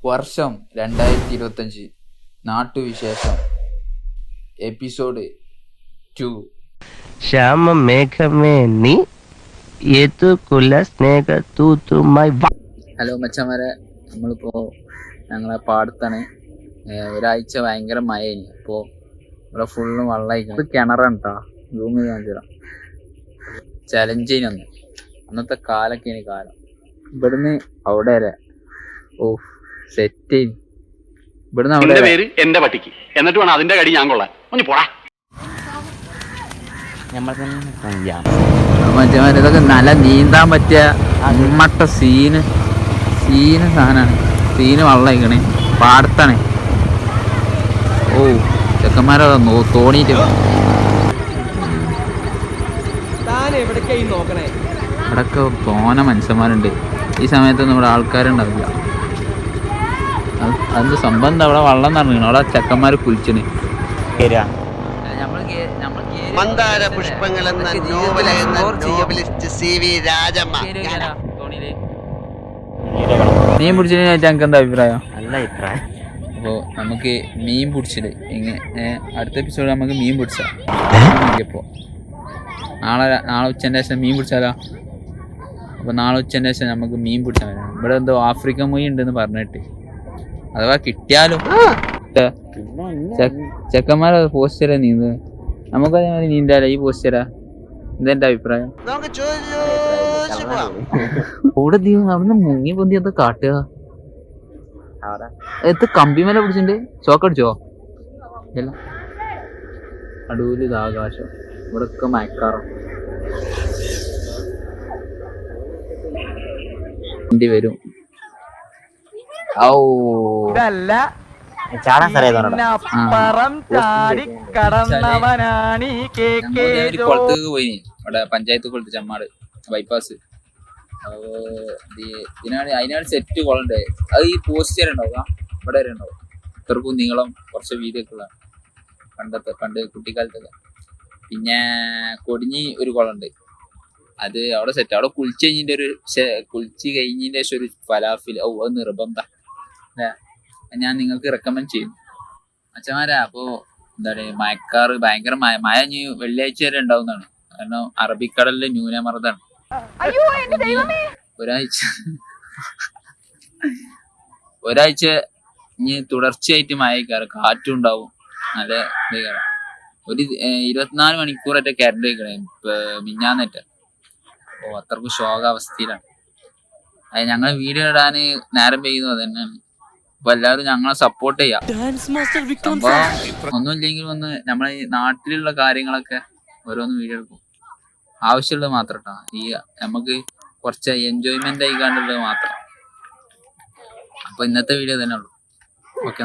വർഷം 2025 നാട്ടുവിശേഷം എപ്പിസോഡ് 2. ശ്യാമ മേഘമേ നീ ഏതു കുല സ്നേഹ തൂത്തുമായി. ഹലോ മച്ചന്മാരെ, നമ്മളിപ്പോൾ ഞങ്ങളെ പാടത്താണ്. ഒരാഴ്ച ഭയങ്കര മഴയില്ല. ഇപ്പോൾ ഇവിടെ ഫുള്ളും വെള്ളമായിരിക്കും. ഇത് കിണറാണ് കേട്ടോ. റൂമിൽ കാണിച്ചു ചലഞ്ച് ചെയ്യുന്നു. അന്നത്തെ കാലൊക്കെയാണ് കാലം. ഇവിടുന്ന് അവിടെ വരെ ഓ സെറ്റ്. ഇവിടുന്ന് അവിടെ പേര് എന്റെ പട്ടിക്ക്, എന്നിട്ട് വേണം അതിന്റെ കടി ഞാൻ കൊള്ളാൻ. ഒന്ന് പോടാ. മറ്റേ ഇതൊക്കെ നല്ല നീന്താൻ പറ്റിയ അമ്മട്ട സീന് സാധനമാണ്. സീന് വെള്ളമായിക്കണേ, പാടത്താണ്. ഓ ചെക്കന്മാരെ തോണിയിട്ട് ഇവിടൊക്കെ തോന മനുഷ്യന്മാരുണ്ട്. ഈ സമയത്തൊന്നും ഇവിടെ ആൾക്കാരുണ്ടാവില്ല. അതെന്ത് സംഭവം എന്താ, അവിടെ വെള്ളം നിറഞ്ഞു. അവിടെ ചെക്കന്മാര് കുളിച്ചിന്. മന്ദാര പുഷ്പങ്ങൾ എന്ന നോവലിസ്റ്റ് CV രാജമ്മ. മീൻ പിടിച്ചതിനെ പറ്റി എനിക്ക് എന്താ അഭിപ്രായം? നല്ല അഭിപ്രായം. അപ്പോൾ നമുക്ക് മീൻ പിടിച്ചിട്ട് അടുത്ത എപ്പിസോഡ് നമുക്ക് മീൻ പിടിച്ചാൽ ഇപ്പോൾ നാളെ ഉച്ചൻ്റെ ശേഷം മീൻ പിടിച്ചാലോ? അപ്പോൾ നാളെ ഉച്ചൻ്റെ ശേഷം നമുക്ക് മീൻ പിടിച്ചാൽ വരാം. ഇവിടെ എന്തോ ആഫ്രിക്കൻ മൊഴി ഉണ്ടെന്ന് പറഞ്ഞിട്ട്, അഥവാ കിട്ടിയാലും ചെക്കന്മാരെ പോസ്റ്ററാ നീന്ത്. നമുക്കതേമാതിരി നീന്താലോ ഈ പോസ്റ്ററാ. ഇതെന്റെ അഭിപ്രായം. അവിടെ അവിടുന്ന് മുങ്ങി പൊന്തി എന്താ കാട്ടുക? എത്ത് കമ്പിമല പിടിച്ചിട്ടുണ്ട്. ചോക്കടിച്ചോ? ഇല്ല. അടൂല് ഇത് ആകാശം, ഇവിടൊക്കെ മയക്കാറും വരും. കുളത്തേക്ക് പോയി. അവിടെ പഞ്ചായത്ത് കുളത്ത് ചമ്മാട് ബൈപ്പാസ്. അതിനാണ് സെറ്റ് കുളണ്ട്. അത് ഈ പോസ്റ്റ് വരെ ഉണ്ടാവുക, ഇവിടെ വരെ ഉണ്ടാവും. ഇത്രക്കും നീളം, കുറച്ച് വീതിയൊക്കെ ഉള്ള പണ്ട് കുട്ടിക്കാലത്തൊക്കെ. പിന്നെ കൊടിഞ്ഞി ഒരു കുളമുണ്ട്, അത് അവിടെ സെറ്റ്. അവിടെ കുളിച്ച് കഴിഞ്ഞതിന്റെ ശേഷം ഒരു ഫലാഫിൽ അത് നിർബന്ധ. ഞാൻ നിങ്ങൾക്ക് റെക്കമെൻഡ് ചെയ്യും അച്ഛന്മാരെ. അപ്പോൾ എന്താ പറയുക, മഴക്കാറ് ഭയങ്കര മഴ ഇനി വെള്ളിയാഴ്ച വരെ ഉണ്ടാവുന്നതാണ്. കാരണം അറബിക്കടലില് ന്യൂനമർദ്ദമാണ്. ഒരാഴ്ച ഇനി തുടർച്ചയായിട്ട് മഴക്കാറ്, കാറ്റും ഉണ്ടാവും, നല്ല ഇതേക്കാരം. ഒരു 24 മണിക്കൂറൊക്കെ കറണ്ട് വയ്ക്കണേ മിഞ്ഞാന്നേറ്റ. അപ്പോൾ അത്രക്കും ശോകാവസ്ഥയിലാണ്. അത് ഞങ്ങൾ വീഡിയോ ഇടാൻ നേരം പെയ്യുന്നു. അത് തന്നെയാണ്. അപ്പൊ എല്ലാവരും ഞങ്ങളെ സപ്പോർട്ട് ചെയ്യാം. ഒന്നുമില്ലെങ്കിൽ നമ്മളെ ഈ നാട്ടിലുള്ള കാര്യങ്ങളൊക്കെ ഓരോന്ന് വീഡിയോ എടുക്കും. ആവശ്യമുള്ളത് മാത്രം കേട്ടോ. ഈ നമുക്ക് കുറച്ച് എൻജോയ്മെന്റ് ആയിക്കാണ്ടുള്ളത് മാത്രം. അപ്പൊ ഇന്നത്തെ വീഡിയോ തന്നെ ഉള്ളൂ. ഓക്കെ.